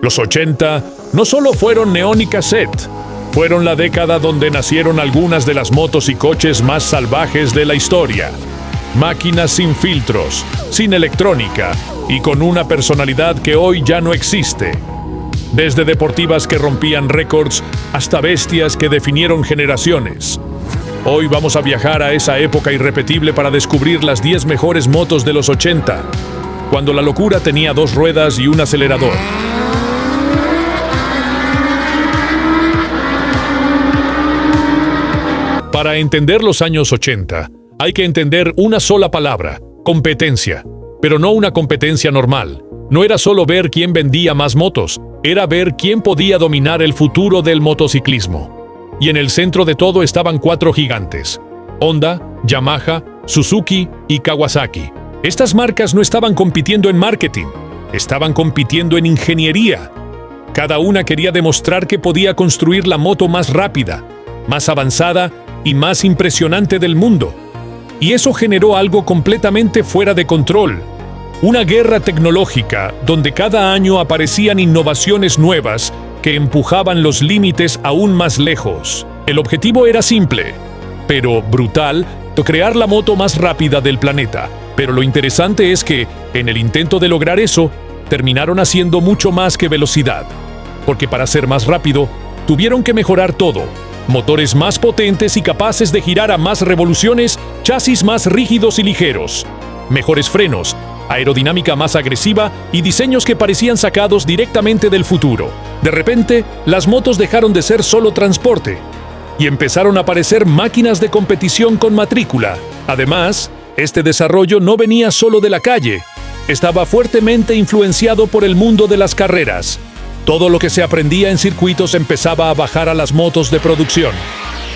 Los 80 no solo fueron neón y cassette, fueron la década donde nacieron algunas de las motos y coches más salvajes de la historia. Máquinas sin filtros, sin electrónica y con una personalidad que hoy ya no existe. Desde deportivas que rompían récords hasta bestias que definieron generaciones. Hoy vamos a viajar a esa época irrepetible para descubrir las 10 mejores motos de los 80, cuando la locura tenía 2 ruedas y un acelerador. Para entender los años 80, hay que entender una sola palabra: competencia. Pero no una competencia normal. No era solo ver quién vendía más motos, era ver quién podía dominar el futuro del motociclismo. Y en el centro de todo estaban 4 gigantes: Honda, Yamaha, Suzuki y Kawasaki. Estas marcas no estaban compitiendo en marketing, estaban compitiendo en ingeniería. Cada una quería demostrar que podía construir la moto más rápida, más avanzada y más impresionante del mundo. Y eso generó algo completamente fuera de control. Una guerra tecnológica donde cada año aparecían innovaciones nuevas que empujaban los límites aún más lejos. El objetivo era simple, pero brutal: crear la moto más rápida del planeta. Pero lo interesante es que, en el intento de lograr eso, terminaron haciendo mucho más que velocidad. Porque para ser más rápido, tuvieron que mejorar todo. Motores más potentes y capaces de girar a más revoluciones, chasis más rígidos y ligeros, mejores frenos, aerodinámica más agresiva y diseños que parecían sacados directamente del futuro. De repente, las motos dejaron de ser solo transporte y empezaron a aparecer máquinas de competición con matrícula. Además, este desarrollo no venía solo de la calle, estaba fuertemente influenciado por el mundo de las carreras. Todo lo que se aprendía en circuitos empezaba a bajar a las motos de producción,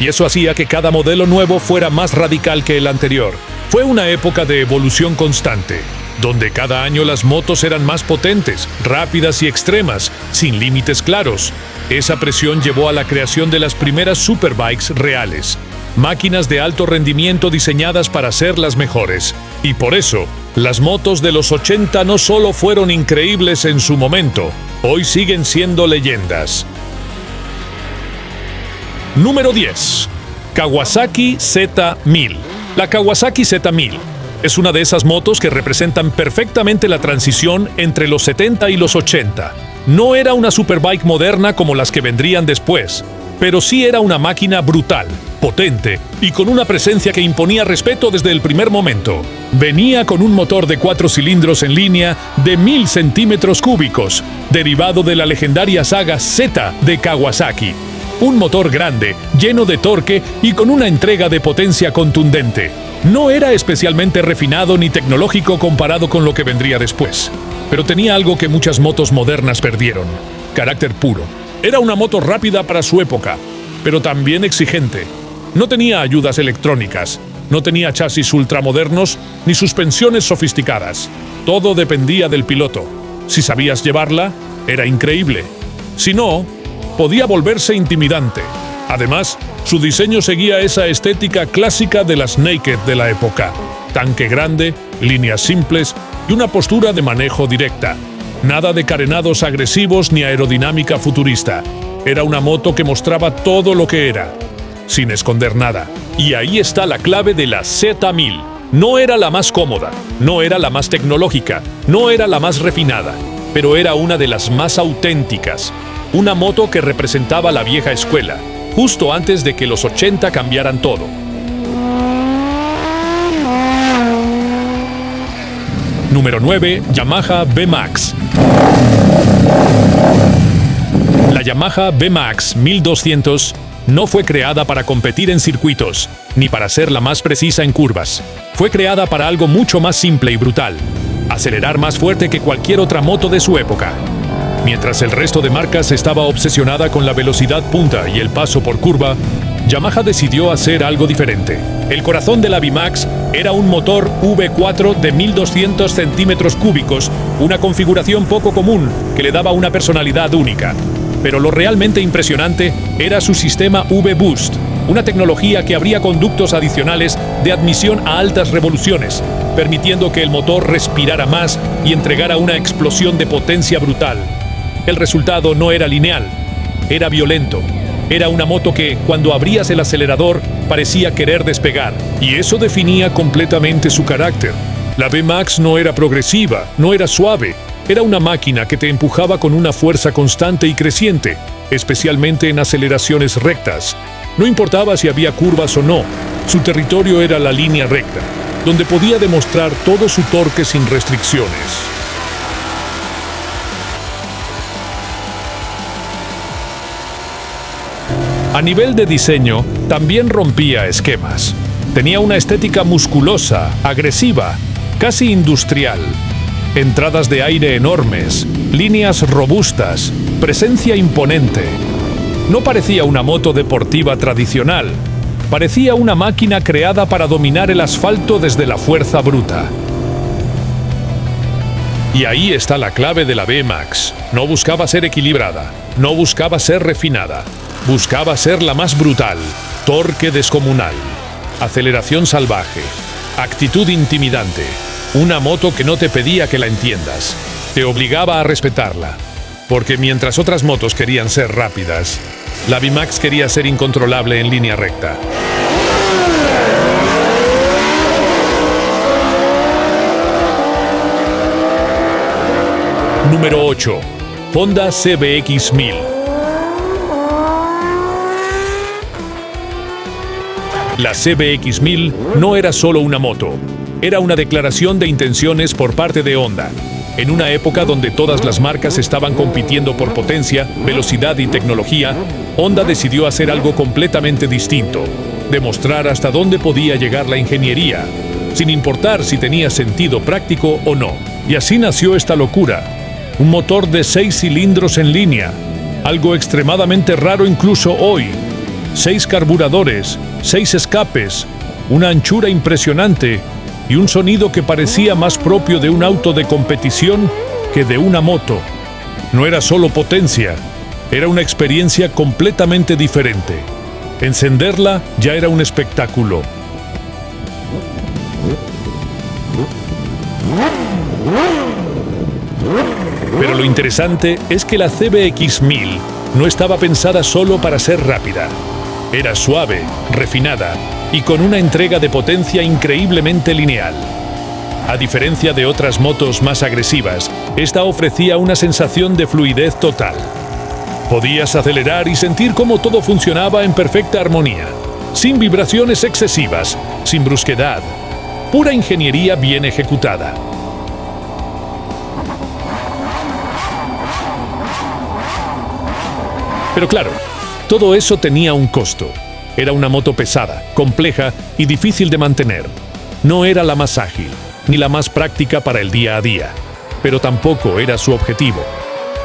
y eso hacía que cada modelo nuevo fuera más radical que el anterior. Fue una época de evolución constante, donde cada año las motos eran más potentes, rápidas y extremas, sin límites claros. Esa presión llevó a la creación de las primeras superbikes reales, máquinas de alto rendimiento diseñadas para ser las mejores. Y por eso, las motos de los 80 no solo fueron increíbles en su momento, hoy siguen siendo leyendas. Número 10. Kawasaki Z1000. La Kawasaki Z1000 es una de esas motos que representan perfectamente la transición entre los 70 y los 80. No era una superbike moderna como las que vendrían después, pero sí era una máquina brutal, potente y con una presencia que imponía respeto desde el primer momento. Venía con un motor de 4 cilindros en línea de 1000 centímetros cúbicos, derivado de la legendaria saga Z de Kawasaki. Un motor grande, lleno de torque y con una entrega de potencia contundente. No era especialmente refinado ni tecnológico comparado con lo que vendría después, pero tenía algo que muchas motos modernas perdieron: carácter puro. Era una moto rápida para su época, pero también exigente. No tenía ayudas electrónicas, no tenía chasis ultramodernos ni suspensiones sofisticadas. Todo dependía del piloto. Si sabías llevarla, era increíble. Si no, podía volverse intimidante. Además, su diseño seguía esa estética clásica de las naked de la época: tanque grande, líneas simples y una postura de manejo directa. Nada de carenados agresivos ni aerodinámica futurista. Era una moto que mostraba todo lo que era, sin esconder nada. Y ahí está la clave de la Z1000. No era la más cómoda, no era la más tecnológica, no era la más refinada, pero era una de las más auténticas. Una moto que representaba la vieja escuela, justo antes de que los 80 cambiaran todo. Número 9. Yamaha V-Max. La Yamaha V-Max 1200 no fue creada para competir en circuitos, ni para ser la más precisa en curvas. Fue creada para algo mucho más simple y brutal: acelerar más fuerte que cualquier otra moto de su época. Mientras el resto de marcas estaba obsesionada con la velocidad punta y el paso por curva, Yamaha decidió hacer algo diferente. El corazón de la V-Max era un motor V4 de 1200 centímetros cúbicos, una configuración poco común que le daba una personalidad única. Pero lo realmente impresionante era su sistema V-Boost, una tecnología que abría conductos adicionales de admisión a altas revoluciones, permitiendo que el motor respirara más y entregara una explosión de potencia brutal. El resultado no era lineal, era violento. Era una moto que, cuando abrías el acelerador, parecía querer despegar, y eso definía completamente su carácter. La V-Max no era progresiva, no era suave, era una máquina que te empujaba con una fuerza constante y creciente, especialmente en aceleraciones rectas. No importaba si había curvas o no, su territorio era la línea recta, donde podía demostrar todo su torque sin restricciones. A nivel de diseño, también rompía esquemas. Tenía una estética musculosa, agresiva, casi industrial. Entradas de aire enormes, líneas robustas, presencia imponente. No parecía una moto deportiva tradicional. Parecía una máquina creada para dominar el asfalto desde la fuerza bruta. Y ahí está la clave de la V-Max. No buscaba ser equilibrada, no buscaba ser refinada. Buscaba ser la más brutal, torque descomunal, aceleración salvaje, actitud intimidante. Una moto que no te pedía que la entiendas, te obligaba a respetarla. Porque mientras otras motos querían ser rápidas, la V-Max quería ser incontrolable en línea recta. Número 8. Honda CBX 1000. La CBX 1000 no era solo una moto, era una declaración de intenciones por parte de Honda. En una época donde todas las marcas estaban compitiendo por potencia, velocidad y tecnología, Honda decidió hacer algo completamente distinto, demostrar hasta dónde podía llegar la ingeniería, sin importar si tenía sentido práctico o no. Y así nació esta locura, un motor de 6 cilindros en línea, algo extremadamente raro incluso hoy. 6 carburadores, 6 escapes, una anchura impresionante y un sonido que parecía más propio de un auto de competición que de una moto. No era solo potencia, era una experiencia completamente diferente. Encenderla ya era un espectáculo. Pero lo interesante es que la CBX 1000 no estaba pensada solo para ser rápida. Era suave, refinada y con una entrega de potencia increíblemente lineal. A diferencia de otras motos más agresivas, esta ofrecía una sensación de fluidez total. Podías acelerar y sentir cómo todo funcionaba en perfecta armonía, sin vibraciones excesivas, sin brusquedad, pura ingeniería bien ejecutada. Pero claro, todo eso tenía un costo. Era una moto pesada, compleja y difícil de mantener. No era la más ágil, ni la más práctica para el día a día, pero tampoco era su objetivo.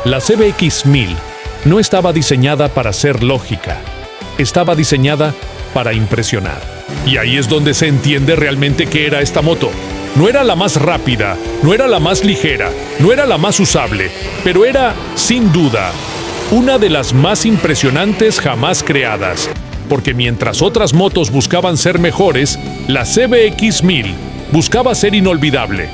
La CBX 1000 no estaba diseñada para ser lógica, estaba diseñada para impresionar. Y ahí es donde se entiende realmente qué era esta moto. No era la más rápida, no era la más ligera, no era la más usable, pero era, sin duda, una de las más impresionantes jamás creadas, porque mientras otras motos buscaban ser mejores, la CBX 1000 buscaba ser inolvidable.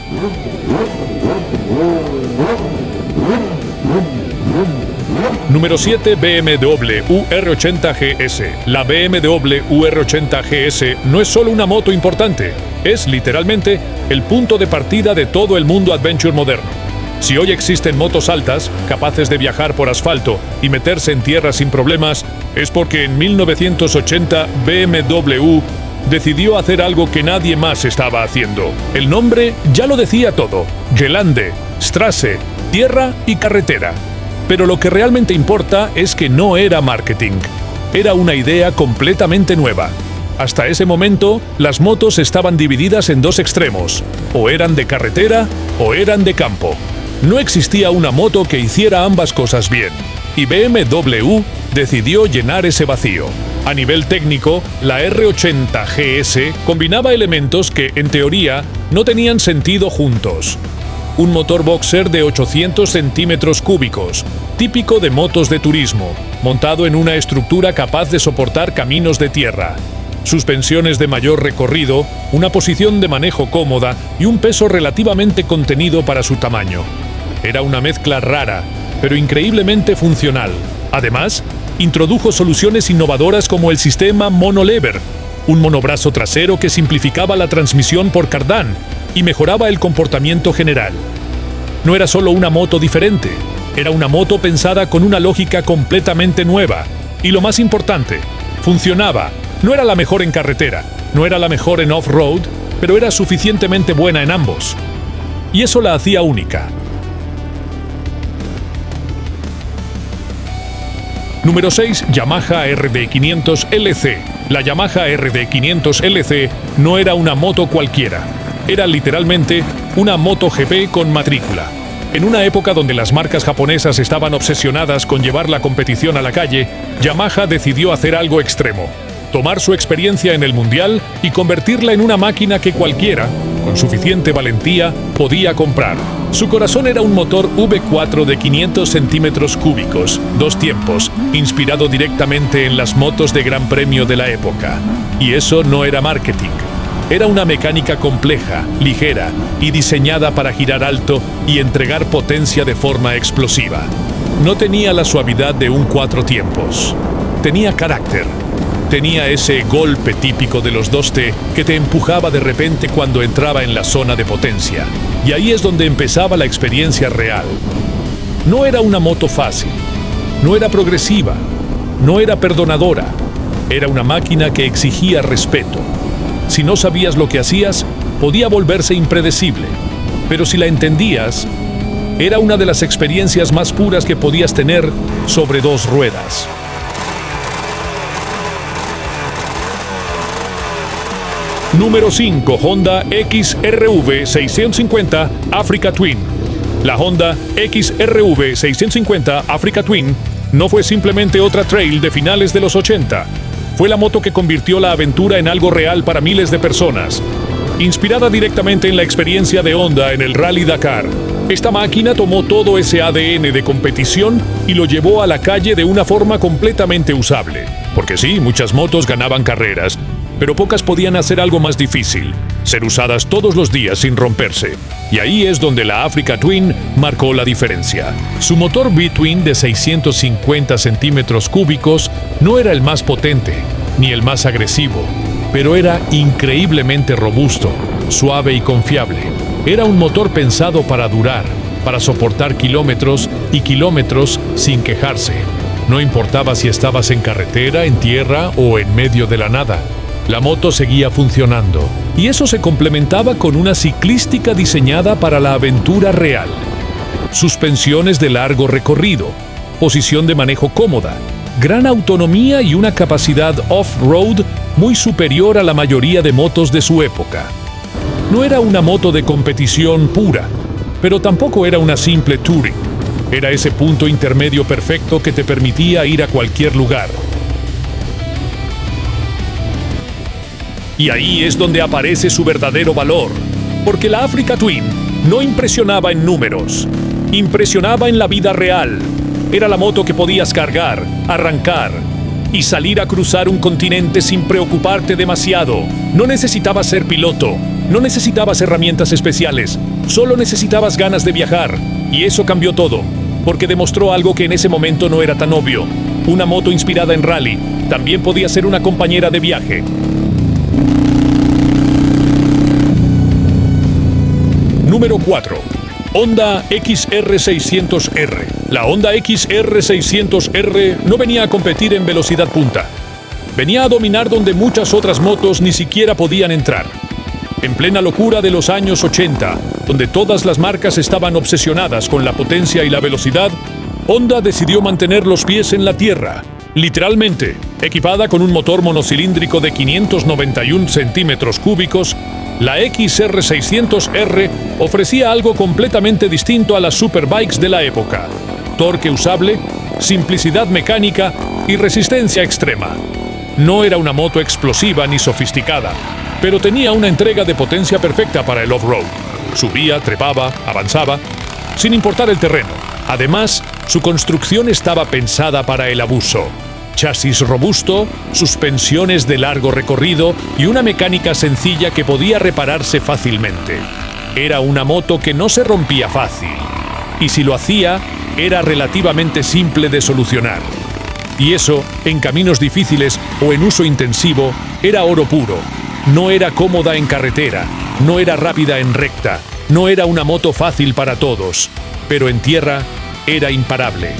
Número 7. BMW UR80 GS. La BMW UR80 GS no es solo una moto importante, es literalmente el punto de partida de todo el mundo adventure moderno. Si hoy existen motos altas, capaces de viajar por asfalto y meterse en tierra sin problemas, es porque en 1980 BMW decidió hacer algo que nadie más estaba haciendo. El nombre ya lo decía todo: Gelände, Straße, tierra y carretera. Pero lo que realmente importa es que no era marketing. Era una idea completamente nueva. Hasta ese momento, las motos estaban divididas en dos extremos: o eran de carretera o eran de campo. No existía una moto que hiciera ambas cosas bien, y BMW decidió llenar ese vacío. A nivel técnico, la R80 GS combinaba elementos que, en teoría, no tenían sentido juntos. Un motor boxer de 800 centímetros cúbicos, típico de motos de turismo, montado en una estructura capaz de soportar caminos de tierra. Suspensiones de mayor recorrido, una posición de manejo cómoda y un peso relativamente contenido para su tamaño. Era una mezcla rara, pero increíblemente funcional. Además, introdujo soluciones innovadoras como el sistema monolever, un monobrazo trasero que simplificaba la transmisión por cardán y mejoraba el comportamiento general. No era solo una moto diferente, era una moto pensada con una lógica completamente nueva. Y lo más importante, funcionaba. No era la mejor en carretera, no era la mejor en off-road, pero era suficientemente buena en ambos. Y eso la hacía única. Número 6. Yamaha RD500 LC. La Yamaha RD500 LC no era una moto cualquiera. Era literalmente una MotoGP con matrícula. En una época donde las marcas japonesas estaban obsesionadas con llevar la competición a la calle, Yamaha decidió hacer algo extremo: tomar su experiencia en el mundial y convertirla en una máquina que cualquiera, con suficiente valentía, podía comprar. Su corazón era un motor V4 de 500 centímetros cúbicos, 2 tiempos, inspirado directamente en las motos de Gran Premio de la época. Y eso no era marketing. Era una mecánica compleja, ligera y diseñada para girar alto y entregar potencia de forma explosiva. No tenía la suavidad de un 4 tiempos. Tenía carácter. Tenía ese golpe típico de los 2T que te empujaba de repente cuando entraba en la zona de potencia. Y ahí es donde empezaba la experiencia real. No era una moto fácil. No era progresiva. No era perdonadora. Era una máquina que exigía respeto. Si no sabías lo que hacías, podía volverse impredecible. Pero si la entendías, era una de las experiencias más puras que podías tener sobre 2 ruedas. Número 5. Honda XRV 650 Africa Twin. La Honda XRV 650 Africa Twin no fue simplemente otra trail de finales de los 80. Fue la moto que convirtió la aventura en algo real para miles de personas. Inspirada directamente en la experiencia de Honda en el Rally Dakar, esta máquina tomó todo ese ADN de competición y lo llevó a la calle de una forma completamente usable. Porque sí, muchas motos ganaban carreras, pero pocas podían hacer algo más difícil: ser usadas todos los días sin romperse. Y ahí es donde la Africa Twin marcó la diferencia. Su motor V-Twin de 650 centímetros cúbicos no era el más potente, ni el más agresivo, pero era increíblemente robusto, suave y confiable. Era un motor pensado para durar, para soportar kilómetros y kilómetros sin quejarse. No importaba si estabas en carretera, en tierra o en medio de la nada. La moto seguía funcionando, y eso se complementaba con una ciclística diseñada para la aventura real. Suspensiones de largo recorrido, posición de manejo cómoda, gran autonomía y una capacidad off-road muy superior a la mayoría de motos de su época. No era una moto de competición pura, pero tampoco era una simple touring. Era ese punto intermedio perfecto que te permitía ir a cualquier lugar. Y ahí es donde aparece su verdadero valor, porque la Africa Twin no impresionaba en números, impresionaba en la vida real. Era la moto que podías cargar, arrancar y salir a cruzar un continente sin preocuparte demasiado. No necesitabas ser piloto, no necesitabas herramientas especiales, solo necesitabas ganas de viajar. Y eso cambió todo, porque demostró algo que en ese momento no era tan obvio. Una moto inspirada en rally también podía ser una compañera de viaje. Número 4. Honda XR600R. La Honda XR600R no venía a competir en velocidad punta. Venía a dominar donde muchas otras motos ni siquiera podían entrar. En plena locura de los años 80, donde todas las marcas estaban obsesionadas con la potencia y la velocidad, Honda decidió mantener los pies en la tierra. Literalmente, equipada con un motor monocilíndrico de 591 centímetros cúbicos, la XR600R ofrecía algo completamente distinto a las superbikes de la época: torque usable, simplicidad mecánica y resistencia extrema. No era una moto explosiva ni sofisticada, pero tenía una entrega de potencia perfecta para el off-road. Subía, trepaba, avanzaba, sin importar el terreno. Además, su construcción estaba pensada para el abuso. Chasis robusto, suspensiones de largo recorrido y una mecánica sencilla que podía repararse fácilmente. Era una moto que no se rompía fácil. Y si lo hacía, era relativamente simple de solucionar. Y eso, en caminos difíciles o en uso intensivo, era oro puro. No era cómoda en carretera, no era rápida en recta, no era una moto fácil para todos, pero en tierra era imparable.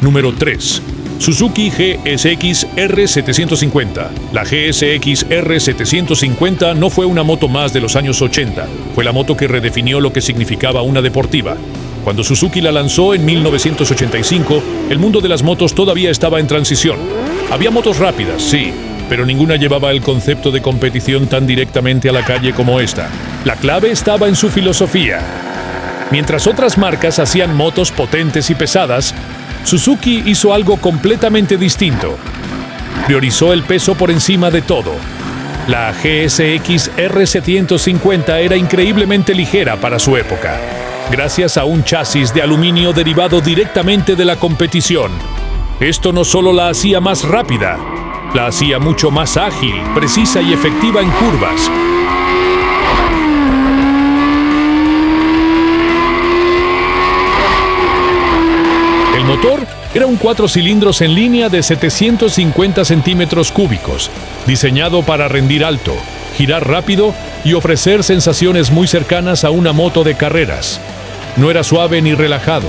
Número 3. Suzuki GSX R750. La GSX R750 no fue una moto más de los años 80, fue la moto que redefinió lo que significaba una deportiva. Cuando Suzuki la lanzó en 1985, el mundo de las motos todavía estaba en transición. Había motos rápidas, sí, pero ninguna llevaba el concepto de competición tan directamente a la calle como esta. La clave estaba en su filosofía. Mientras otras marcas hacían motos potentes y pesadas, Suzuki hizo algo completamente distinto. Priorizó el peso por encima de todo. La GSX R750 era increíblemente ligera para su época, gracias a un chasis de aluminio derivado directamente de la competición. Esto no solo la hacía más rápida, la hacía mucho más ágil, precisa y efectiva en curvas. El motor era un 4 cilindros en línea de 750 centímetros cúbicos, diseñado para rendir alto, girar rápido y ofrecer sensaciones muy cercanas a una moto de carreras. No era suave ni relajado,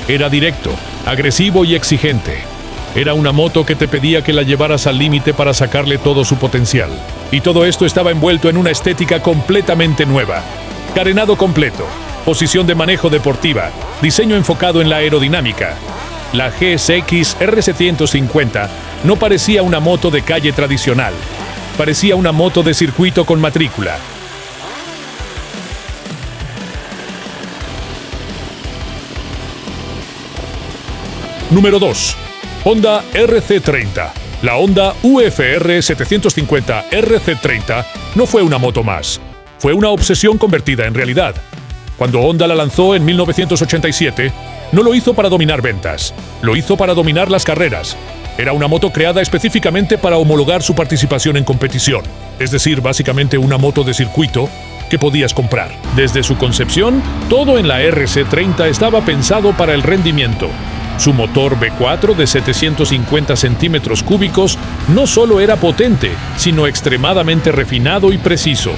era directo, agresivo y exigente. Era una moto que te pedía que la llevaras al límite para sacarle todo su potencial. Y todo esto estaba envuelto en una estética completamente nueva. Carenado completo, posición de manejo deportiva, diseño enfocado en la aerodinámica. La GSX R750 no parecía una moto de calle tradicional, parecía una moto de circuito con matrícula. Número 2. Honda RC30. La Honda UFR 750 RC30 no fue una moto más, fue una obsesión convertida en realidad. Cuando Honda la lanzó en 1987, no lo hizo para dominar ventas, lo hizo para dominar las carreras. Era una moto creada específicamente para homologar su participación en competición, es decir, básicamente una moto de circuito que podías comprar. Desde su concepción, todo en la RC30 estaba pensado para el rendimiento. Su motor V4 de 750 centímetros cúbicos no solo era potente, sino extremadamente refinado y preciso.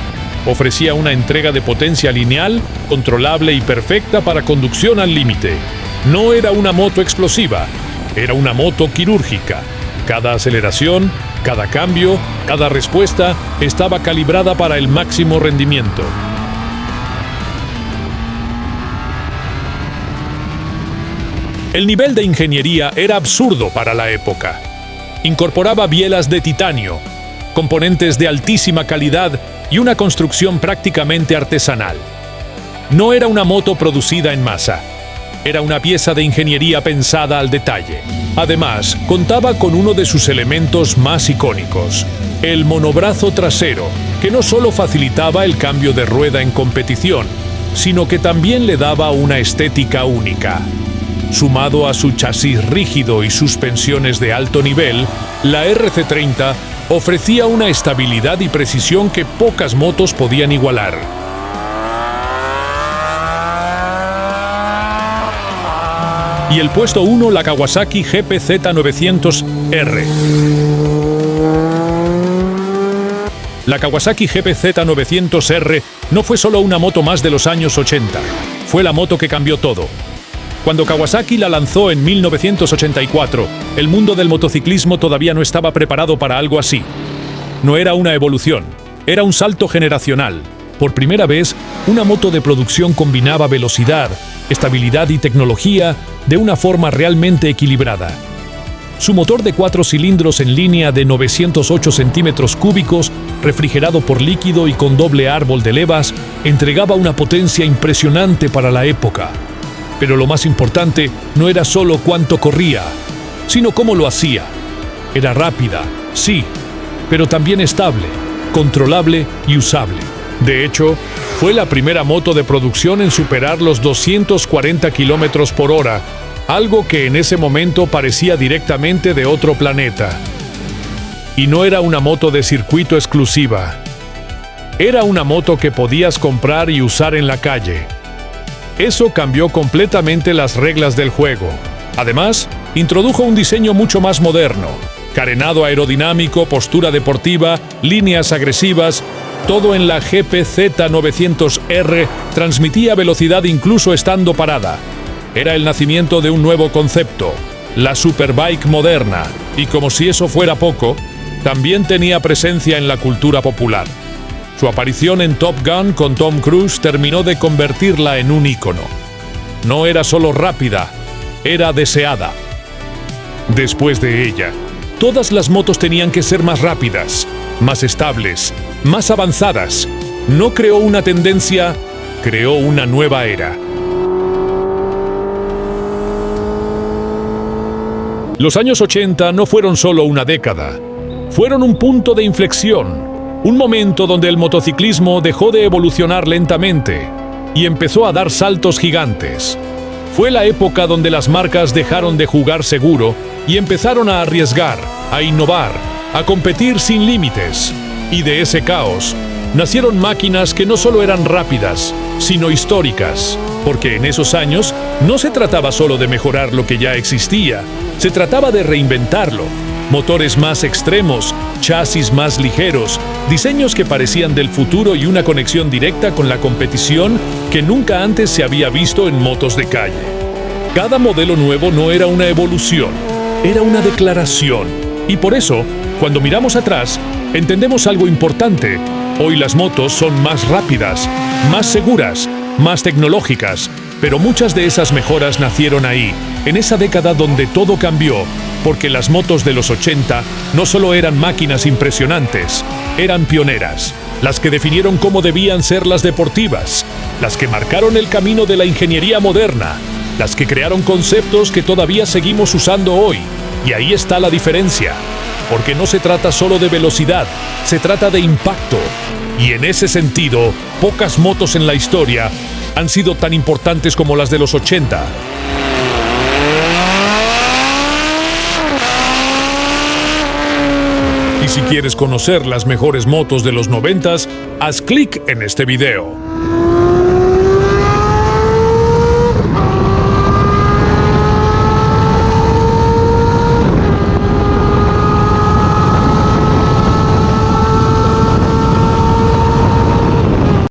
Ofrecía una entrega de potencia lineal, controlable y perfecta para conducción al límite. No era una moto explosiva, era una moto quirúrgica. Cada aceleración, cada cambio, cada respuesta estaba calibrada para el máximo rendimiento. El nivel de ingeniería era absurdo para la época. Incorporaba bielas de titanio, componentes de altísima calidad y una construcción prácticamente artesanal. No era una moto producida en masa, era una pieza de ingeniería pensada al detalle. Además, contaba con uno de sus elementos más icónicos, el monobrazo trasero, que no solo facilitaba el cambio de rueda en competición, sino que también le daba una estética única. Sumado a su chasis rígido y suspensiones de alto nivel, la RC30 ofrecía una estabilidad y precisión que pocas motos podían igualar. Y el puesto 1, la Kawasaki GPZ900R. La Kawasaki GPZ900R no fue solo una moto más de los años 80, fue la moto que cambió todo. Cuando Kawasaki la lanzó en 1984, el mundo del motociclismo todavía no estaba preparado para algo así. No era una evolución, era un salto generacional. Por primera vez, una moto de producción combinaba velocidad, estabilidad y tecnología de una forma realmente equilibrada. Su motor de 4 cilindros en línea de 908 centímetros cúbicos, refrigerado por líquido y con doble árbol de levas, entregaba una potencia impresionante para la época. Pero lo más importante no era solo cuánto corría, sino cómo lo hacía. Era rápida, sí, pero también estable, controlable y usable. De hecho, fue la primera moto de producción en superar los 240 kilómetros por hora, algo que en ese momento parecía directamente de otro planeta. Y no era una moto de circuito exclusiva. Era una moto que podías comprar y usar en la calle. Eso cambió completamente las reglas del juego. Además, introdujo un diseño mucho más moderno. Carenado aerodinámico, postura deportiva, líneas agresivas, todo en la GPZ 900R transmitía velocidad incluso estando parada. Era el nacimiento de un nuevo concepto, la Superbike moderna, y como si eso fuera poco, también tenía presencia en la cultura popular. Su aparición en Top Gun con Tom Cruise terminó de convertirla en un ícono. No era solo rápida, era deseada. Después de ella, todas las motos tenían que ser más rápidas, más estables, más avanzadas. No creó una tendencia, creó una nueva era. Los años 80 no fueron solo una década, fueron un punto de inflexión, un momento donde el motociclismo dejó de evolucionar lentamente y empezó a dar saltos gigantes. Fue la época donde las marcas dejaron de jugar seguro y empezaron a arriesgar, a innovar, a competir sin límites. Y de ese caos nacieron máquinas que no solo eran rápidas, sino históricas. Porque en esos años no se trataba solo de mejorar lo que ya existía, se trataba de reinventarlo. Motores más extremos, chasis más ligeros, diseños que parecían del futuro y una conexión directa con la competición que nunca antes se había visto en motos de calle. Cada modelo nuevo no era una evolución, era una declaración. Y por eso, cuando miramos atrás, entendemos algo importante. Hoy las motos son más rápidas, más seguras, más tecnológicas, pero muchas de esas mejoras nacieron ahí, en esa década donde todo cambió, porque las motos de los 80 no solo eran máquinas impresionantes, eran pioneras, las que definieron cómo debían ser las deportivas, las que marcaron el camino de la ingeniería moderna, las que crearon conceptos que todavía seguimos usando hoy. Y ahí está la diferencia, porque no se trata solo de velocidad, se trata de impacto. Y en ese sentido, pocas motos en la historia han sido tan importantes como las de los 80. Y si quieres conocer las mejores motos de los 90, haz clic en este video.